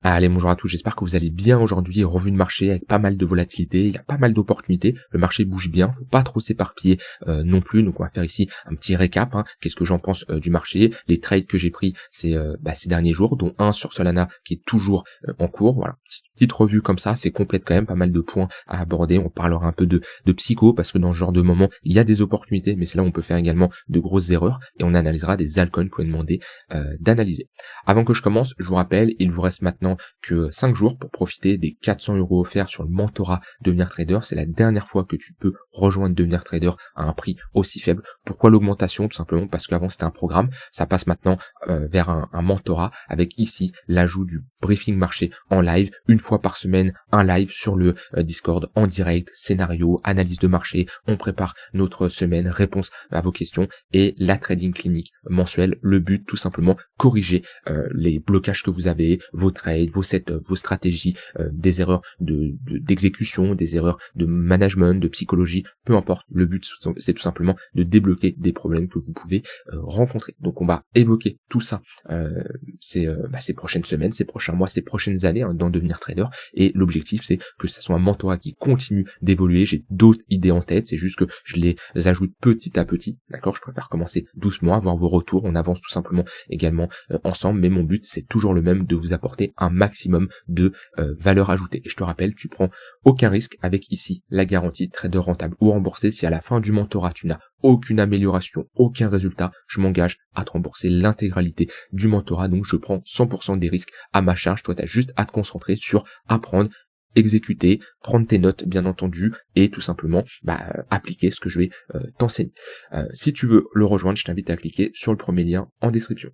Allez, bonjour à tous, j'espère que vous allez bien aujourd'hui. Revue de marché avec pas mal de volatilité, il y a pas mal d'opportunités, le marché bouge bien, faut pas trop s'éparpiller non plus. Donc on va faire ici un petit récap, hein. Qu'est-ce que j'en pense du marché, les trades que j'ai pris ces derniers jours, dont un sur Solana qui est toujours en cours. Voilà, petite revue comme ça, c'est complète quand même, pas mal de points à aborder. On parlera un peu de psycho, parce que dans ce genre de moment, il y a des opportunités, mais c'est là où on peut faire également de grosses erreurs, et on analysera des altcoins que vous demandez d'analyser. Avant que je commence, je vous rappelle, il vous reste maintenant que 5 jours pour profiter des 400 € offerts sur le mentorat Devenir Trader. C'est la dernière fois que tu peux rejoindre Devenir Trader à un prix aussi faible. Pourquoi l'augmentation? Tout simplement parce qu'avant c'était un programme, ça passe maintenant vers un mentorat, avec ici l'ajout du briefing marché en live, une fois par semaine, un live sur le Discord en direct, scénario, analyse de marché, on prépare notre semaine, réponse à vos questions, et la trading clinique mensuelle. Le but, tout simplement, corriger les blocages que vous avez, vos trades, vos setups, vos stratégies, des erreurs d'exécution, des erreurs de management, de psychologie, peu importe. Le but, c'est tout simplement de débloquer des problèmes que vous pouvez rencontrer. Donc on va évoquer tout ça ces prochaines semaines, ces prochains mois, ces prochaines années, hein, dans Devenir Trader. Et l'objectif, c'est que ce soit un mentorat qui continue d'évoluer. J'ai d'autres idées en tête, c'est juste que je les ajoute petit à petit, d'accord? Je préfère commencer doucement, avoir vos retours, on avance tout simplement également ensemble, mais mon but, c'est toujours le même, de vous apporter un maximum de valeur ajoutée. Et je te rappelle, tu prends aucun risque avec ici la garantie trader rentable ou remboursé. Si à la fin du mentorat, tu n'as aucune amélioration, aucun résultat, je m'engage à te rembourser l'intégralité du mentorat. Donc je prends 100% des risques à ma charge. Toi, tu as juste à te concentrer sur apprendre, exécuter, prendre tes notes bien entendu, et tout simplement appliquer ce que je vais t'enseigner. Si tu veux le rejoindre, je t'invite à cliquer sur le premier lien en description.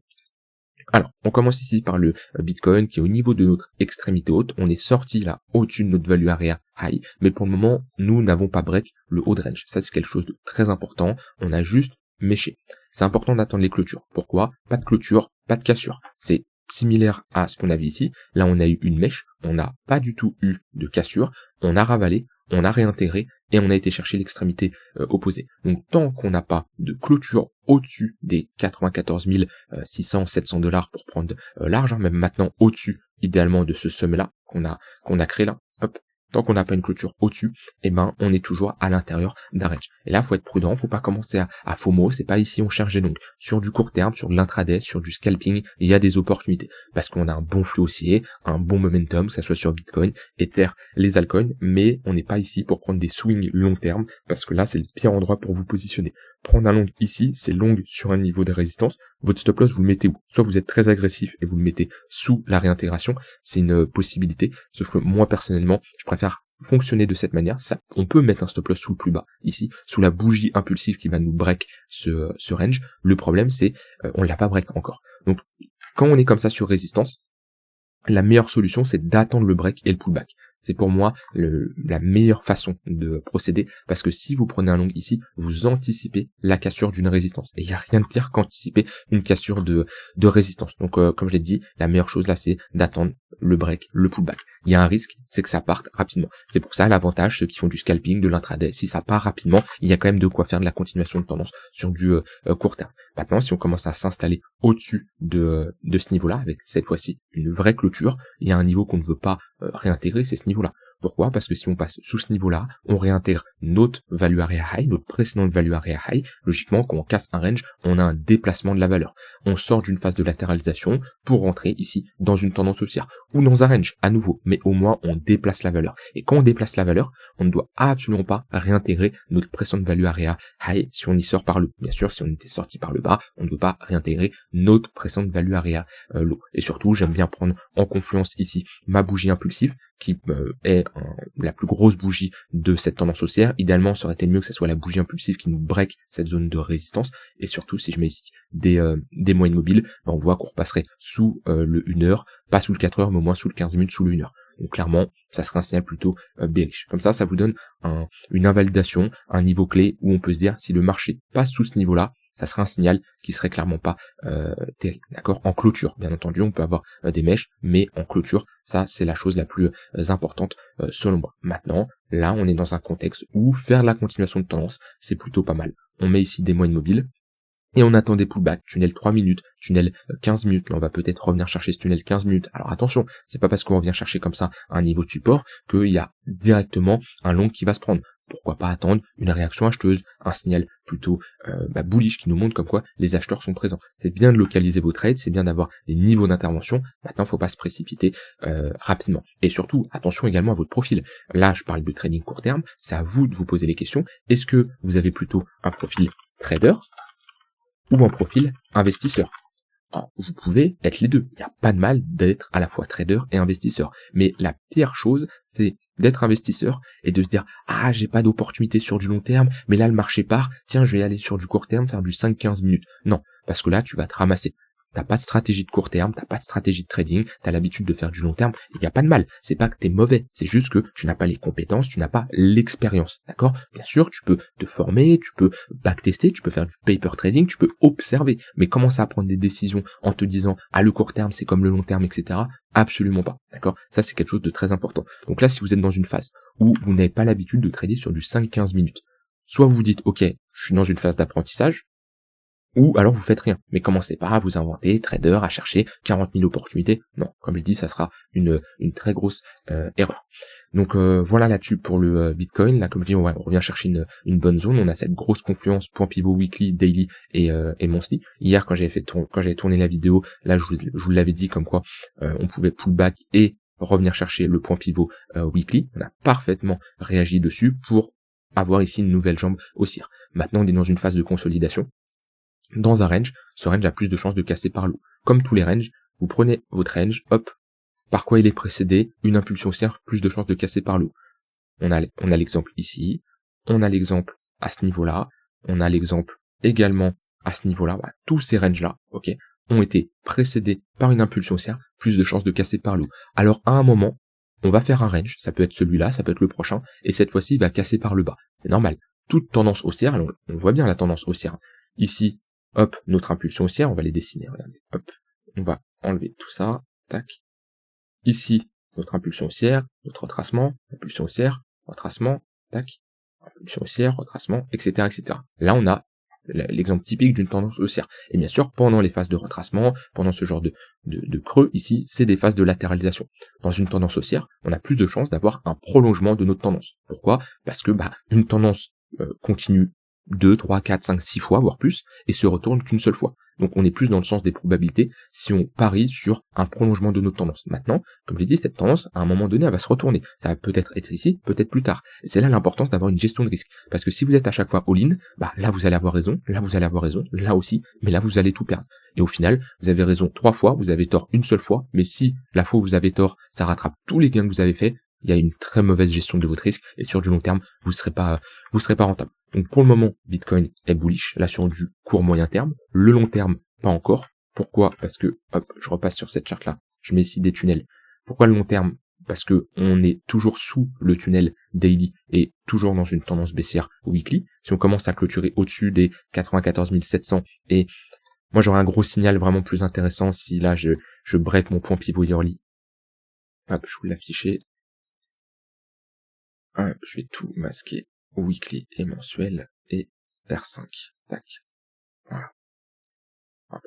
Alors, on commence ici par le Bitcoin qui est au niveau de notre extrémité haute. On est sorti là au-dessus de notre value area high, mais pour le moment, nous n'avons pas break le haut de range. Ça, c'est quelque chose de très important. On a juste méché. C'est important d'attendre les clôtures. Pourquoi? Pas de clôture, pas de cassure. C'est similaire à ce qu'on avait ici. Là, on a eu une mèche. On n'a pas du tout eu de cassure. On a ravalé, on a réintégré, et on a été chercher l'extrémité opposée. Donc tant qu'on n'a pas de clôture au-dessus des 94 600, 700 $ pour prendre large, hein, même maintenant au-dessus, idéalement, de ce sommet-là qu'on a créé là, hop, tant qu'on n'a pas une clôture au-dessus, on est toujours à l'intérieur d'un range. Et là, faut être prudent, faut pas commencer à FOMO, c'est pas ici on cherche des longues. Sur du court terme, sur de l'intraday, sur du scalping, il y a des opportunités. Parce qu'on a un bon flux haussier, un bon momentum, que ça soit sur Bitcoin, Ether, les altcoins, mais on n'est pas ici pour prendre des swings long terme, parce que là, c'est le pire endroit pour vous positionner. Prendre un long ici, c'est long sur un niveau de résistance. Votre stop loss, vous le mettez où? Soit vous êtes très agressif et vous le mettez sous la réintégration, c'est une possibilité, sauf que moi personnellement, je préfère fonctionner de cette manière. Ça, on peut mettre un stop loss sous le plus bas, ici, sous la bougie impulsive qui va nous break ce range. Le problème, c'est on l'a pas break encore. Donc, quand on est comme ça sur résistance, la meilleure solution, c'est d'attendre le break et le pullback. C'est pour moi la meilleure façon de procéder, parce que si vous prenez un long ici, vous anticipez la cassure d'une résistance. Et il n'y a rien de pire qu'anticiper une cassure de résistance. Donc comme je l'ai dit, la meilleure chose là, c'est d'attendre le break, le pullback. Il y a un risque, c'est que ça parte rapidement. C'est pour ça l'avantage, ceux qui font du scalping, de l'intraday, si ça part rapidement, il y a quand même de quoi faire de la continuation de tendance sur du court terme. Maintenant, si on commence à s'installer au-dessus de ce niveau-là, avec cette fois-ci une vraie clôture, il y a un niveau qu'on ne veut pas réintégrer, c'est ce niveau-là. Pourquoi? Parce que si on passe sous ce niveau-là, on réintègre notre value area high, notre précédente value area high. Logiquement, quand on casse un range, on a un déplacement de la valeur. On sort d'une phase de latéralisation pour rentrer ici dans une tendance haussière ou dans un range à nouveau, mais au moins on déplace la valeur. Et quand on déplace la valeur, on ne doit absolument pas réintégrer notre précédente value area high si on y sort par le haut. Bien sûr, si on était sorti par le bas, on ne veut pas réintégrer notre précédente value area low. Et surtout, j'aime bien prendre en confluence ici ma bougie impulsive, qui est la plus grosse bougie de cette tendance haussière. Idéalement, ça aurait été mieux que ce soit la bougie impulsive qui nous break cette zone de résistance. Et surtout, si je mets ici des moyennes mobiles, on voit qu'on repasserait sous le 1 heure, pas sous le 4 heures, mais au moins sous le 15 minutes, sous le 1 heure. Donc clairement, ça serait un signal plutôt bearish. Comme ça vous donne une invalidation, un niveau clé où on peut se dire, si le marché passe sous ce niveau-là, ça serait un signal qui serait clairement pas terrible, d'accord? En clôture, bien entendu, on peut avoir des mèches, mais en clôture, ça c'est la chose la plus importante selon moi. Maintenant, là, on est dans un contexte où faire la continuation de tendance, c'est plutôt pas mal. On met ici des moyennes mobiles, Et on attend des pullbacks, tunnel 3 minutes, tunnel 15 minutes. Là, on va peut-être revenir chercher ce tunnel 15 minutes. Alors attention, c'est pas parce qu'on revient chercher comme ça un niveau de support qu'il y a directement un long qui va se prendre. Pourquoi pas attendre une réaction acheteuse, un signal plutôt bullish qui nous montre comme quoi les acheteurs sont présents. C'est bien de localiser vos trades, c'est bien d'avoir des niveaux d'intervention. Maintenant, faut pas se précipiter rapidement. Et surtout, attention également à votre profil. Là, je parle de trading court terme. C'est à vous de vous poser les questions. Est-ce que vous avez plutôt un profil trader ou un profil investisseur? Alors, vous pouvez être les deux. Il n'y a pas de mal d'être à la fois trader et investisseur. Mais la pire chose, c'est d'être investisseur et de se dire « Ah, j'ai pas d'opportunité sur du long terme, mais là, le marché part. Tiens, je vais aller sur du court terme, faire du 5-15 minutes. » Non, parce que là, tu vas te ramasser. T'as pas de stratégie de court terme, t'as pas de stratégie de trading, t'as l'habitude de faire du long terme, il n'y a pas de mal. C'est pas que t'es mauvais, c'est juste que tu n'as pas les compétences, tu n'as pas l'expérience, d'accord? Bien sûr, tu peux te former, tu peux backtester, tu peux faire du paper trading, tu peux observer, mais commencer à prendre des décisions en te disant « Ah, le court terme, c'est comme le long terme, etc. » Absolument pas, d'accord? Ça, c'est quelque chose de très important. Donc là, si vous êtes dans une phase où vous n'avez pas l'habitude de trader sur du 5-15 minutes, soit vous vous dites « Ok, je suis dans une phase d'apprentissage », ou alors vous faites rien, mais commencez pas à vous inventer, trader, à chercher 40 000 opportunités. Non, comme je l'ai dit, ça sera une très grosse erreur. Donc voilà là-dessus pour le Bitcoin. Là, comme je dis, on revient chercher une bonne zone. On a cette grosse confluence point pivot weekly, daily et monthly. Hier, quand j'avais tourné la vidéo, là, je vous l'avais dit comme quoi on pouvait pullback et revenir chercher le point pivot weekly. On a parfaitement réagi dessus pour avoir ici une nouvelle jambe haussière. Maintenant, on est dans une phase de consolidation. Dans un range, ce range a plus de chances de casser par le haut. Comme tous les ranges, vous prenez votre range, hop, par quoi il est précédé, une impulsion haussière, plus de chances de casser par le haut. On a l'exemple ici, on a l'exemple à ce niveau-là, on a l'exemple également à ce niveau-là. Voilà, tous ces ranges-là, ok, ont été précédés par une impulsion haussière, plus de chances de casser par le haut. Alors à un moment, on va faire un range, ça peut être celui-là, ça peut être le prochain, et cette fois-ci, il va casser par le bas. C'est normal. Toute tendance haussière, alors on voit bien la tendance haussière. Ici, hop, notre impulsion haussière, on va les dessiner, regardez, hop, on va enlever tout ça, tac. Ici, notre impulsion haussière, notre retracement, impulsion haussière, retracement, tac, impulsion haussière, retracement, etc., etc. Là, on a l'exemple typique d'une tendance haussière. Et bien sûr, pendant les phases de retracement, pendant ce genre de creux, ici, c'est des phases de latéralisation. Dans une tendance haussière, on a plus de chances d'avoir un prolongement de notre tendance. Pourquoi? Parce que une tendance continue 2, 3, 4, 5, 6 fois, voire plus, et se retourne qu'une seule fois. Donc on est plus dans le sens des probabilités si on parie sur un prolongement de notre tendance. Maintenant, comme je l'ai dit, cette tendance, à un moment donné, elle va se retourner. Ça va peut-être être ici, peut-être plus tard. Et c'est là l'importance d'avoir une gestion de risque. Parce que si vous êtes à chaque fois all-in, là vous allez avoir raison, là vous allez avoir raison, là aussi, mais là vous allez tout perdre. Et au final, vous avez raison 3 fois, vous avez tort une seule fois, mais si la fois où vous avez tort, ça rattrape tous les gains que vous avez faits, il y a une très mauvaise gestion de votre risque, et sur du long terme, vous serez pas rentable. Donc pour le moment, Bitcoin est bullish, là sur du court moyen terme. Le long terme, pas encore. Pourquoi? Parce que, hop, je repasse sur cette charte là, je mets ici des tunnels. Pourquoi le long terme? Parce que on est toujours sous le tunnel daily et toujours dans une tendance baissière weekly. Si on commence à clôturer au-dessus des 94 700, et moi j'aurai un gros signal vraiment plus intéressant si là je break mon point pivot yearly. Hop, je vous l'afficher. Je vais tout masquer, weekly et mensuel, et R5, tac, voilà.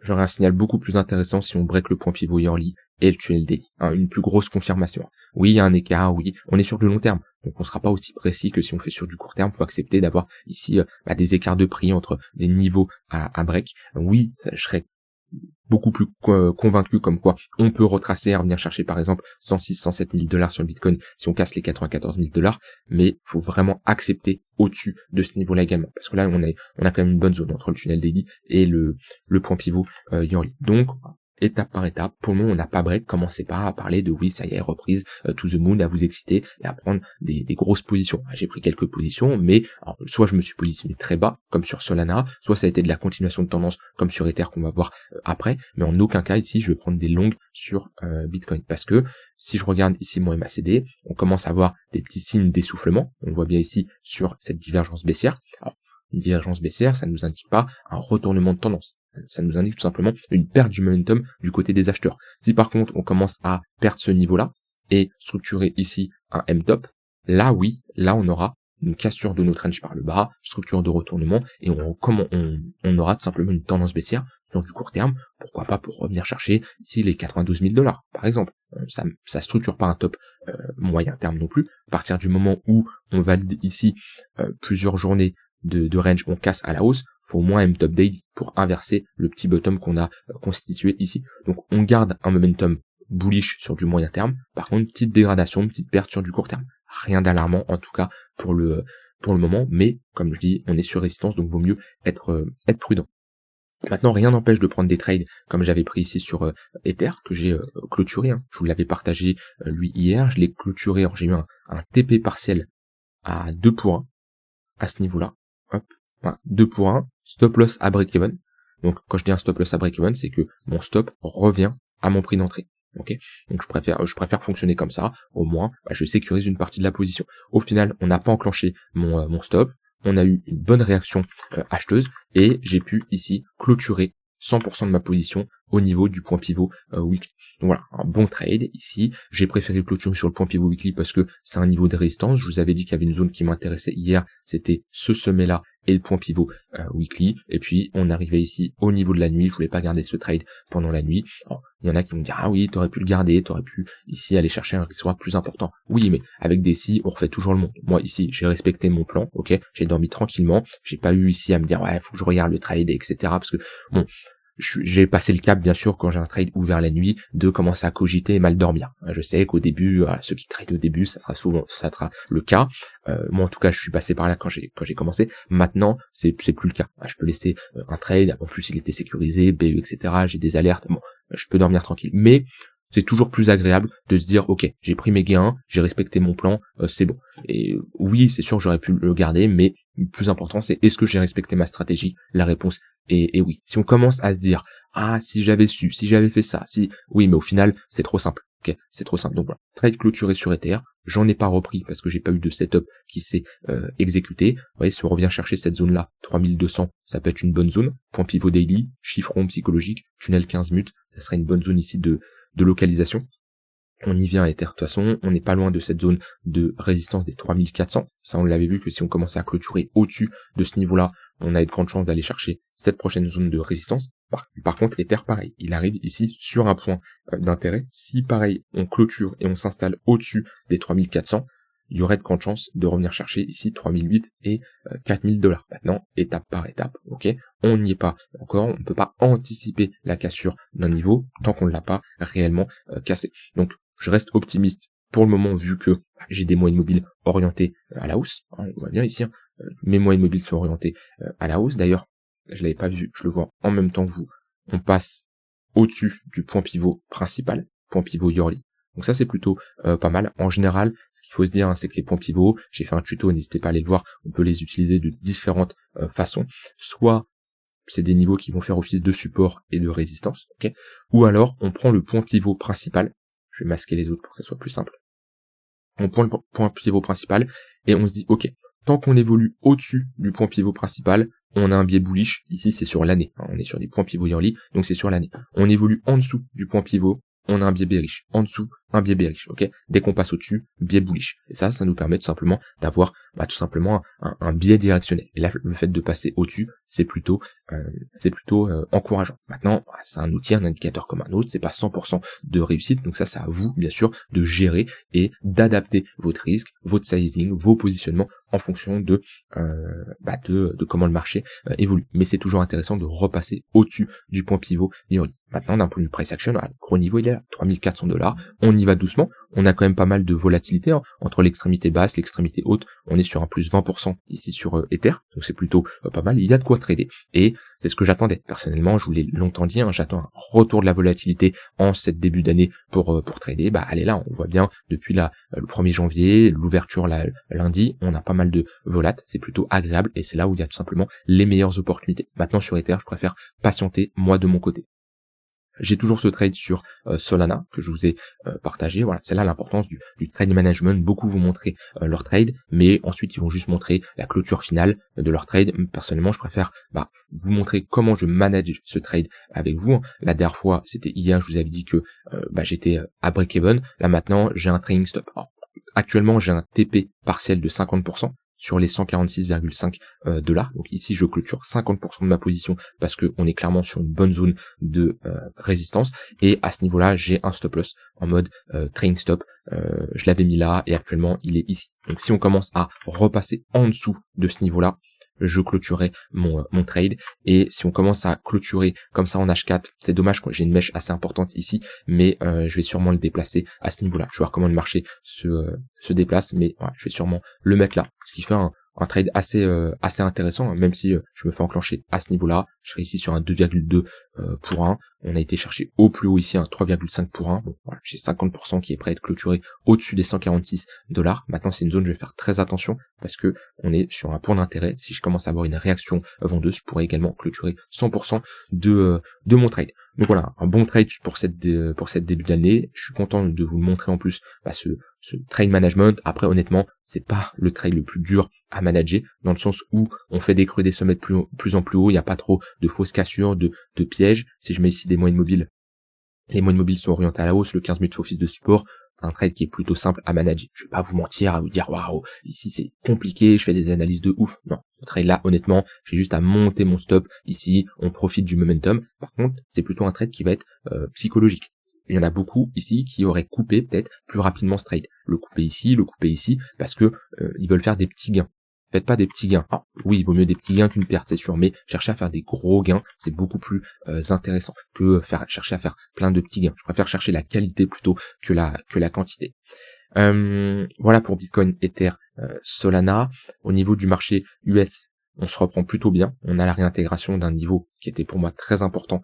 J'aurai un signal beaucoup plus intéressant si on break le point pivot yearly et le tunnel daily, une plus grosse confirmation. Oui, il y a un écart, oui, on est sur du long terme, donc on sera pas aussi précis que si on le fait sur du court terme. Faut accepter d'avoir ici des écarts de prix entre des niveaux à break. Oui, je serais beaucoup plus convaincu comme quoi on peut retracer et revenir chercher par exemple 106, 107 000 $ sur le Bitcoin si on casse les 94 000 $, mais faut vraiment accepter au-dessus de ce niveau-là également, parce que là on a quand même une bonne zone entre le tunnel daily et le point pivot yearly. Donc étape par étape, pour le moment on n'a pas break, commencez pas à parler de oui ça y est reprise to the moon, à vous exciter et à prendre des grosses positions. J'ai pris quelques positions, mais alors, soit je me suis positionné très bas comme sur Solana, soit ça a été de la continuation de tendance comme sur Ether qu'on va voir après, mais en aucun cas ici je vais prendre des longues sur Bitcoin, parce que si je regarde ici mon MACD, on commence à avoir des petits signes d'essoufflement, on le voit bien ici sur cette divergence baissière. Alors, une divergence baissière, ça ne nous indique pas un retournement de tendance. Ça nous indique tout simplement une perte du momentum du côté des acheteurs. Si par contre on commence à perdre ce niveau-là et structurer ici un M-top, là oui, là on aura une cassure de notre range par le bas, structure de retournement, et comme on aura tout simplement une tendance baissière sur du court terme, pourquoi pas pour revenir chercher ici les 92 000 $, par exemple. Ça structure pas un top moyen terme non plus. À partir du moment où on valide ici plusieurs journées de range, on casse à la hausse, faut au moins un top daily pour inverser le petit bottom qu'on a constitué ici. Donc on garde un momentum bullish sur du moyen terme, par contre petite dégradation, petite perte sur du court terme. Rien d'alarmant en tout cas pour le moment, mais comme je dis, on est sur résistance, donc vaut mieux être prudent. Maintenant, rien n'empêche de prendre des trades comme j'avais pris ici sur Ether, que j'ai clôturé, hein. Je vous l'avais partagé lui hier, je l'ai clôturé, j'ai eu un TP partiel à 2 pour 1 à ce niveau-là. Hop, voilà, 2 pour 1, stop loss à break-even. Donc quand je dis un stop loss à break-even, c'est que mon stop revient à mon prix d'entrée. Ok, donc je préfère fonctionner comme ça, au moins je sécurise une partie de la position. Au final, on n'a pas enclenché mon stop, on a eu une bonne réaction acheteuse et j'ai pu ici clôturer 100% de ma position au niveau du point pivot weekly. Donc voilà, un bon trade ici. J'ai préféré clôturer sur le point pivot weekly parce que c'est un niveau de résistance. Je vous avais dit qu'il y avait une zone qui m'intéressait hier, c'était ce sommet-là et le point pivot weekly. Et puis on arrivait ici au niveau de la nuit. Je voulais pas garder ce trade pendant la nuit. Alors, il y en a qui vont me dire ah oui, t'aurais pu le garder, t'aurais pu ici aller chercher un risque plus important. Oui, mais avec des si, on refait toujours le monde. Moi ici, j'ai respecté mon plan, ok, j'ai dormi tranquillement. J'ai pas eu ici à me dire ouais, faut que je regarde le trade, etc. Parce que bon. J'ai passé le cap, bien sûr, quand j'ai un trade ouvert la nuit, de commencer à cogiter et mal dormir. Je sais qu'au début, ceux qui tradent au début, ça sera le cas. Moi, en tout cas, je suis passé par là quand j'ai commencé. Maintenant, c'est plus le cas. Je peux laisser un trade. En plus, il était sécurisé, BE, etc. J'ai des alertes. Bon, je peux dormir tranquille. Mais c'est toujours plus agréable de se dire, ok, j'ai pris mes gains, j'ai respecté mon plan, c'est bon. Et oui, c'est sûr, j'aurais pu le garder, mais le plus important, c'est est-ce que j'ai respecté ma stratégie? La réponse est oui. Si on commence à se dire, ah, si j'avais su, si j'avais fait ça, si, oui, mais au final, c'est trop simple. Ok, c'est trop simple. Donc voilà, trade clôturé sur Ether. J'en ai pas repris parce que j'ai pas eu de setup qui s'est exécuté. Vous voyez, si on revient chercher cette zone-là, 3200, ça peut être une bonne zone. Point pivot daily, chiffre rond psychologique, tunnel 15 minutes, ça serait une bonne zone ici de localisation. On y vient à Ether. De toute façon, on n'est pas loin de cette zone de résistance des 3400. Ça, on l'avait vu que si on commençait à clôturer au-dessus de ce niveau-là, on a de grandes chances d'aller chercher cette prochaine zone de résistance. Par contre, Ether, pareil, il arrive ici sur un point d'intérêt. Si, pareil, on clôture et on s'installe au-dessus des 3400, il y aurait de grandes chances de revenir chercher ici 3008 et 4000 $. Maintenant, étape par étape, ok, on n'y est pas encore, on ne peut pas anticiper la cassure d'un niveau tant qu'on ne l'a pas réellement cassé. Donc, je reste optimiste pour le moment vu que j'ai des moyennes mobiles orientés à la hausse. On voit bien ici, mes moyennes mobiles sont orientées à la hausse. D'ailleurs, je l'avais pas vu, je le vois en même temps que vous. On passe au-dessus du point pivot principal, point pivot yearly. Donc ça c'est plutôt pas mal. En général, ce qu'il faut se dire, hein, c'est que les points pivots, j'ai fait un tuto, n'hésitez pas à aller le voir, on peut les utiliser de différentes façons. Soit c'est des niveaux qui vont faire office de support et de résistance, ok, ou alors on prend le point pivot principal. Je vais masquer les autres pour que ça soit plus simple. On prend le point pivot principal et on se dit, ok, tant qu'on évolue au-dessus du point pivot principal, on a un biais bullish. Ici, c'est sur l'année. On est sur des points pivots yearly, donc c'est sur l'année. On évolue en dessous du point pivot, on a un biais bearish. En dessous, un biais bearish, ok. Dès qu'on passe au-dessus, biais bullish. Et ça nous permet tout simplement d'avoir, tout simplement un biais directionnel. Et là, le fait de passer au-dessus, c'est plutôt encourageant. Maintenant, c'est un outil, un indicateur comme un autre. C'est pas 100% de réussite. Donc ça, c'est à vous, bien sûr, de gérer et d'adapter votre risque, votre sizing, vos positionnements en fonction de comment le marché évolue. Mais c'est toujours intéressant de repasser au-dessus du point pivot yearly. Maintenant, d'un point de vue price action, le gros niveau, il est là, 3400 $. On y va doucement. On a quand même pas mal de volatilité, hein, entre l'extrémité basse, l'extrémité haute. On est sur un plus 20% ici sur Ether. Donc c'est plutôt pas mal. Il y a de quoi trader. Et c'est ce que j'attendais. Personnellement, je vous l'ai longtemps dit, hein, j'attends un retour de la volatilité en cette début d'année pour trader. Elle est là. On voit bien depuis le 1er janvier, l'ouverture lundi, on a pas mal de volat. C'est plutôt agréable et c'est là où il y a tout simplement les meilleures opportunités. Maintenant sur Ether, je préfère patienter moi de mon côté. J'ai toujours ce trade sur Solana que je vous ai partagé. Voilà, c'est là l'importance du trade management. Beaucoup vont montrer leur trade, mais ensuite ils vont juste montrer la clôture finale de leur trade. Personnellement, je préfère vous montrer comment je manage ce trade avec vous. La dernière fois, c'était hier, je vous avais dit que j'étais à break-even. Là maintenant, j'ai un trailing stop. Alors, actuellement, j'ai un TP partiel de 50% sur les 146,5 $. Donc ici, je clôture 50% de ma position parce que on est clairement sur une bonne zone de résistance. Et à ce niveau-là, j'ai un stop loss en mode trailing stop. Je l'avais mis là et actuellement, il est ici. Donc si on commence à repasser en dessous de ce niveau-là, je clôturerai mon trade. Et si on commence à clôturer comme ça en H4, c'est dommage, j'ai une mèche assez importante ici, mais je vais sûrement le déplacer à ce niveau-là. Je vais voir comment le marché se déplace, mais ouais, je vais sûrement le mettre là, ce qui fait un trade assez intéressant, hein, même si je me fais enclencher à ce niveau-là. Je serai ici sur un 2,2 pour 1. On a été chercher au plus haut ici un 3,5 pour 1. Bon, voilà, j'ai 50% qui est prêt à être clôturé au-dessus des 146 $. Maintenant, c'est une zone, je vais faire très attention parce que on est sur un point d'intérêt. Si je commence à avoir une réaction vendeuse, je pourrais également clôturer 100% de mon trade. Donc voilà, un bon trade pour cette début d'année. Je suis content de vous le montrer en plus, ce trade management. Après, honnêtement, c'est pas le trade le plus dur à manager, dans le sens où on fait des creux, des sommets de plus en plus haut, il n'y a pas trop de fausses cassures, de pièges. Si je mets ici des moyennes mobiles, les moyennes mobiles sont orientées à la hausse, le 15 minutes office de support, c'est un trade qui est plutôt simple à manager. Je vais pas vous mentir, à vous dire waouh, ici c'est compliqué, je fais des analyses de ouf. Non, ce trade là, honnêtement, j'ai juste à monter mon stop. Ici, on profite du momentum. Par contre, c'est plutôt un trade qui va être psychologique. Il y en a beaucoup ici qui auraient coupé peut-être plus rapidement ce trade. Le couper ici, parce que ils veulent faire des petits gains. Faites pas des petits gains. Ah, oui, il vaut mieux des petits gains qu'une perte, c'est sûr, mais chercher à faire des gros gains, c'est beaucoup plus intéressant que chercher à faire plein de petits gains. Je préfère chercher la qualité plutôt que la quantité. Voilà pour Bitcoin, Ether, Solana. Au niveau du marché US, on se reprend plutôt bien. On a la réintégration d'un niveau qui était pour moi très important.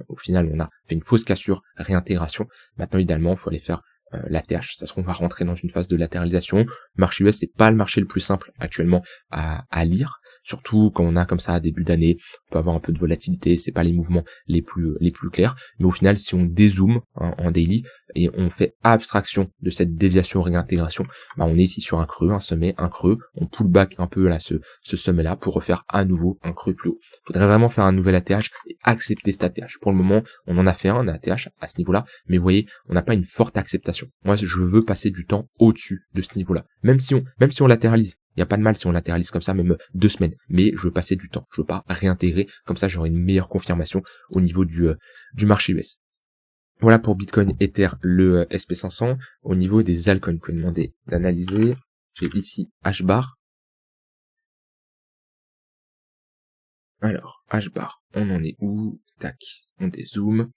Au final, on a fait une fausse cassure, réintégration. Maintenant, idéalement, il faut aller faire l'ATH. Ça se trouve, on va rentrer dans une phase de latéralisation. Le marché US, c'est pas le marché le plus simple actuellement à lire. Surtout quand on a comme ça à début d'année, on peut avoir un peu de volatilité, c'est pas les mouvements les plus clairs. Mais au final, si on dézoome en daily et on fait abstraction de cette déviation réintégration, on est ici sur un creux, un sommet, un creux. On pull back un peu là ce sommet-là pour refaire à nouveau un creux plus haut. Il faudrait vraiment faire un nouvel ATH et accepter cet ATH. Pour le moment, on en a fait un ATH à ce niveau-là, mais vous voyez, on n'a pas une forte acceptation. Moi, je veux passer du temps au-dessus de ce niveau-là. Même si on latéralise. Il n'y a pas de mal si on latéralise comme ça, même 2 semaines. Mais je veux passer du temps. Je veux pas réintégrer. Comme ça, j'aurai une meilleure confirmation au niveau du marché US. Voilà pour Bitcoin, Ether, le SP500. Au niveau des altcoins, vous pouvez demander d'analyser. J'ai ici HBAR. Alors, HBAR, on en est où? Tac, on dézoome.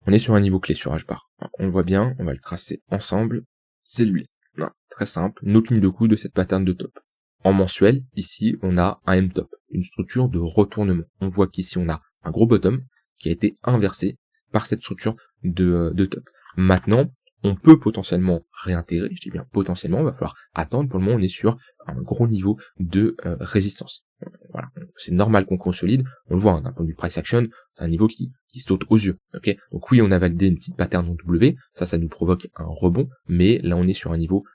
On est sur un niveau clé sur HBAR. On le voit bien, on va le tracer ensemble. C'est lui. Non, très simple, notre ligne de coup de cette pattern de top. En mensuel, ici, on a un M-top, une structure de retournement. On voit qu'ici, on a un gros bottom qui a été inversé par cette structure de top. Maintenant, on peut potentiellement réintégrer, je dis bien potentiellement, il va falloir attendre. Pour le moment, on est sur un gros niveau de résistance. Voilà, c'est normal qu'on consolide. On le voit, d'un point de vue price action, c'est un niveau qui saute aux yeux. Ok, donc oui, on a validé une petite pattern en W, ça nous provoque un rebond, mais là, on est sur un niveau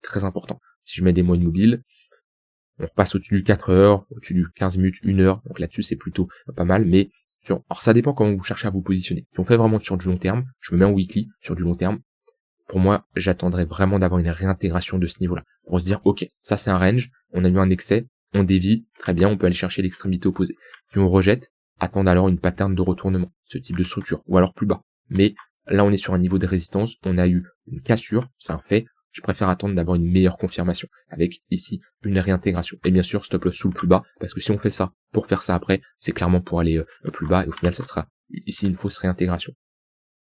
très important. Si je mets des moyennes mobiles, on passe au-dessus du 4 heures, au-dessus du 15 minutes, 1 heure. Donc là-dessus, c'est plutôt pas mal, mais alors ça dépend comment vous cherchez à vous positionner. Si on fait vraiment sur du long terme, je me mets en weekly sur du long terme. Pour moi, j'attendrai vraiment d'avoir une réintégration de ce niveau-là. Pour se dire, ok, ça c'est un range, on a eu un excès, on dévie, très bien, on peut aller chercher l'extrémité opposée. Si on rejette, attendre alors une pattern de retournement, ce type de structure, ou alors plus bas. Mais là, on est sur un niveau de résistance, on a eu une cassure, c'est un fait. Je préfère attendre d'avoir une meilleure confirmation, avec ici une réintégration. Et bien sûr, stop loss sous le plus bas, parce que si on fait ça pour faire ça après, c'est clairement pour aller plus bas, et au final, ça sera ici une fausse réintégration.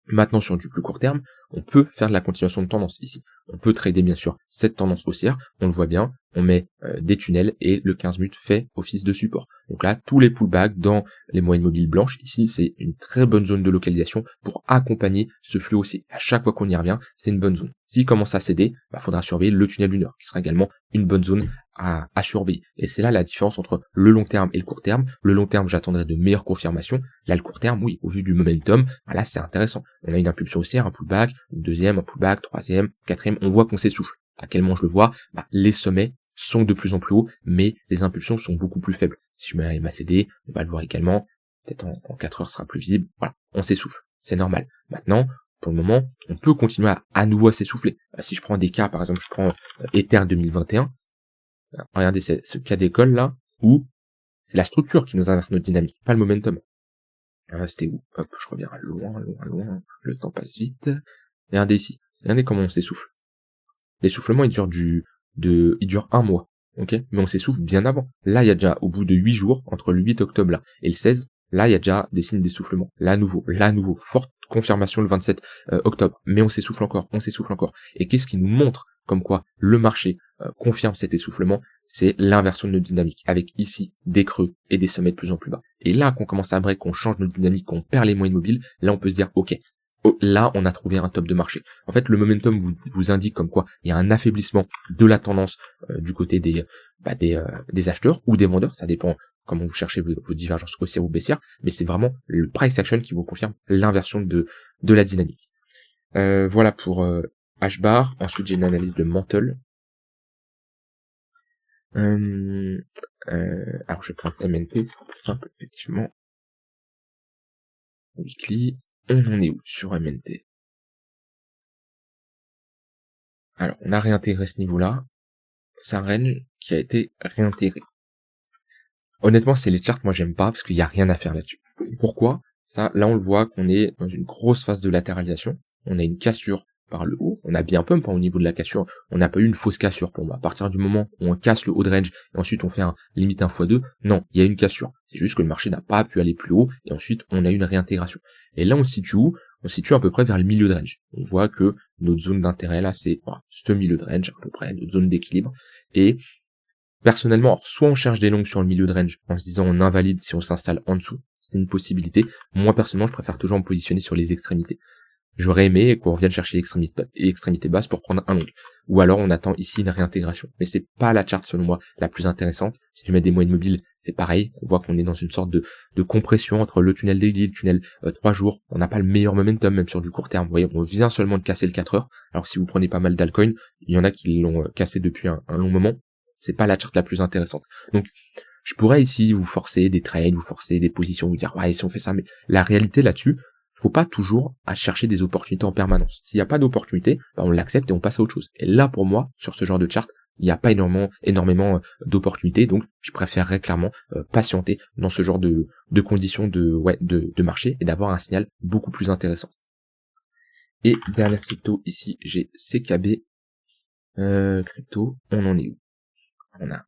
Maintenant, sur du plus court terme, on peut faire de la continuation de tendance ici. On peut trader bien sûr cette tendance haussière, on le voit bien, on met des tunnels et le 15 minutes fait office de support. Donc là, tous les pullbacks dans les moyennes mobiles blanches, ici c'est une très bonne zone de localisation pour accompagner ce flux haussier. À chaque fois qu'on y revient, c'est une bonne zone. S'il commence à céder, faudra surveiller le tunnel d'une heure, qui sera également une bonne zone à surveiller. Et c'est là la différence entre le long terme et le court terme. Le long terme, j'attendrai de meilleures confirmations. Là, le court terme, oui, au vu du momentum, là c'est intéressant. On a une impulsion haussière, un pullback, une deuxième, un pullback, troisième, quatrième, on voit qu'on s'essouffle. À quel moment je le vois? Les sommets sont de plus en plus hauts, mais les impulsions sont beaucoup plus faibles. Si je mets MACD, on va le voir également, peut-être en 4 heures ce sera plus visible. Voilà, on s'essouffle, c'est normal. Maintenant, pour le moment, on peut continuer à nouveau à s'essouffler. Si je prends des cas, par exemple, je prends Ether 2021, Regardez ce cas d'école là, où c'est la structure qui nous inverse notre dynamique, pas le momentum. C'était où? Hop, je reviens loin, le temps passe vite. Regardez ici, regardez comment on s'essouffle. L'essoufflement, il dure un mois, ok? Mais on s'essouffle bien avant. Là, il y a déjà, au bout de 8 jours, entre le 8 octobre là et le 16, là, il y a déjà des signes d'essoufflement. Là, à nouveau, forte confirmation le 27 octobre. Mais on s'essouffle encore. Et qu'est-ce qui nous montre comme quoi le marché confirme cet essoufflement? C'est l'inversion de notre dynamique, avec ici des creux et des sommets de plus en plus bas. Et là, qu'on commence à break, qu'on change notre dynamique, qu'on perd les moyennes mobiles, là, on peut se dire, ok, là, on a trouvé un top de marché. En fait, le momentum vous indique comme quoi il y a un affaiblissement de la tendance du côté des acheteurs ou des vendeurs, ça dépend comment vous cherchez vos divergences haussières ou baissières, mais c'est vraiment le price action qui vous confirme l'inversion de la dynamique. Voilà pour H-bar. Ensuite, j'ai une analyse de Mantle. Alors, je prends MNT, c'est plus simple, effectivement. Weekly. On en est où sur MNT? Alors, on a réintégré ce niveau-là. C'est un range qui a été réintégré. Honnêtement, c'est les charts, moi j'aime pas, parce qu'il n'y a rien à faire là-dessus. Pourquoi? Ça, là on le voit qu'on est dans une grosse phase de latéralisation. On a une cassure par le haut. On a bien pump au niveau de la cassure. On n'a pas eu une fausse cassure pour moi. À partir du moment où on casse le haut de range, et ensuite on fait limite un x2, non, il y a une cassure. C'est juste que le marché n'a pas pu aller plus haut, et ensuite on a eu une réintégration. Et là on se situe où? On se situe à peu près vers le milieu de range. On voit que notre zone d'intérêt là, c'est ce milieu de range, à peu près, notre zone d'équilibre. Et personnellement, alors, soit on cherche des longues sur le milieu de range en se disant on invalide si on s'installe en dessous, c'est une possibilité. Moi personnellement, je préfère toujours me positionner sur les extrémités. J'aurais aimé qu'on revienne chercher l'extrémité basse pour prendre un long. Ou alors on attend ici une réintégration. Mais c'est pas la charte selon moi la plus intéressante. Si je mets des moyennes mobiles, c'est pareil. On voit qu'on est dans une sorte de compression entre le tunnel daily et le tunnel 3 jours. On n'a pas le meilleur momentum même sur du court terme. Vous voyez, on vient seulement de casser le 4 heures. Alors si vous prenez pas mal d'altcoins, il y en a qui l'ont cassé depuis un long moment. C'est pas la charte la plus intéressante. Donc je pourrais ici vous forcer des trades, vous forcer des positions, vous dire ouais si on fait ça, mais la réalité là-dessus, faut pas toujours à chercher des opportunités en permanence. S'il n'y a pas d'opportunité, on l'accepte et on passe à autre chose. Et là, pour moi, sur ce genre de chart, il n'y a pas énormément d'opportunités, donc je préférerais clairement patienter dans ce genre de conditions de marché et d'avoir un signal beaucoup plus intéressant. Et dernière crypto, ici, j'ai CKB. Crypto, on en est où? On a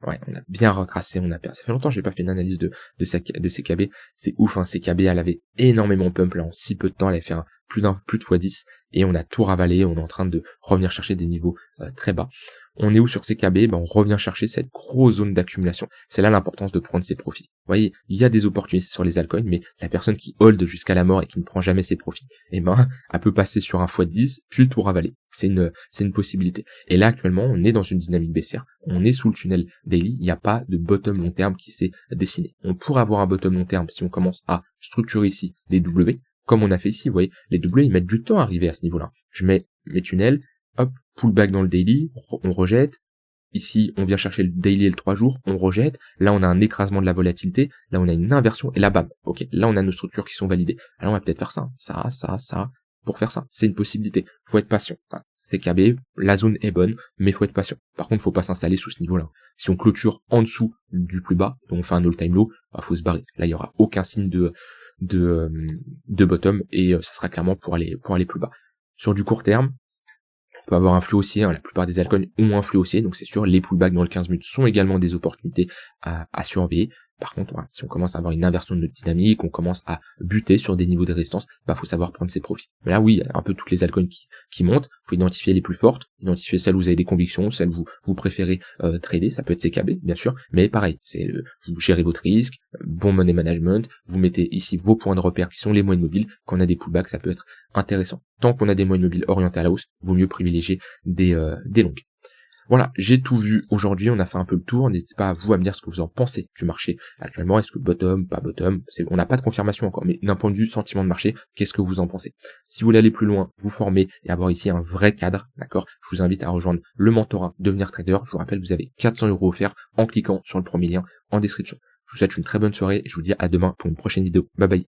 bien retracé, ça fait longtemps que j'ai pas fait une analyse de CKB, c'est ouf, CKB, elle avait énormément pump, là, en si peu de temps, elle avait fait plus de x10, et on a tout ravalé, on est en train de revenir chercher des niveaux très bas. On est où sur CKB? On revient chercher cette grosse zone d'accumulation. C'est là l'importance de prendre ses profits. Vous voyez, il y a des opportunités sur les altcoins, mais la personne qui hold jusqu'à la mort et qui ne prend jamais ses profits, elle peut passer sur un x10, puis tout ravaler. C'est une possibilité. Et là, actuellement, on est dans une dynamique baissière. On est sous le tunnel daily. Il n'y a pas de bottom long terme qui s'est dessiné. On pourrait avoir un bottom long terme si on commence à structurer ici des W, comme on a fait ici. Vous voyez, les W, ils mettent du temps à arriver à ce niveau-là. Je mets mes tunnels, hop, pullback dans le daily, on rejette. Ici, on vient chercher le daily et le 3 jours, on rejette. Là, on a un écrasement de la volatilité. Là, on a une inversion. Et là, bam. Ok, là, on a nos structures qui sont validées. Alors, on va peut-être faire ça, pour faire ça. C'est une possibilité. Faut être patient. CKB, la zone est bonne, mais faut être patient. Par contre, faut pas s'installer sous ce niveau-là. Si on clôture en dessous du plus bas, donc on fait un all-time low, faut se barrer. Là, il y aura aucun signe de bottom et ça sera clairement pour aller plus bas. Sur du court terme, on peut avoir un flux haussier, la plupart des altcoins ont un flux haussier, donc c'est sûr, les pullbacks dans le 15 minutes sont également des opportunités à surveiller. Par contre, si on commence à avoir une inversion de notre dynamique, on commence à buter sur des niveaux de résistance, faut savoir prendre ses profits. Mais là, oui, il y a un peu toutes les altcoins qui montent, faut identifier les plus fortes, identifier celles où vous avez des convictions, celles où vous préférez trader, ça peut être CKB, bien sûr, mais pareil, vous gérez votre risque, bon money management, vous mettez ici vos points de repère qui sont les moyennes mobiles, quand on a des pullbacks, ça peut être intéressant. Tant qu'on a des moyennes mobiles orientées à la hausse, vaut mieux privilégier des longues. Voilà, j'ai tout vu aujourd'hui, on a fait un peu le tour, n'hésitez pas à vous à me dire ce que vous en pensez du marché actuellement, est-ce que bottom, pas bottom, on n'a pas de confirmation encore, mais d'un point de vue sentiment de marché, qu'est-ce que vous en pensez? Si vous voulez aller plus loin, vous former et avoir ici un vrai cadre, d'accord, je vous invite à rejoindre le mentorat Devenir Trader, je vous rappelle, vous avez 400 € offerts en cliquant sur le premier lien en description. Je vous souhaite une très bonne soirée et je vous dis à demain pour une prochaine vidéo, bye bye.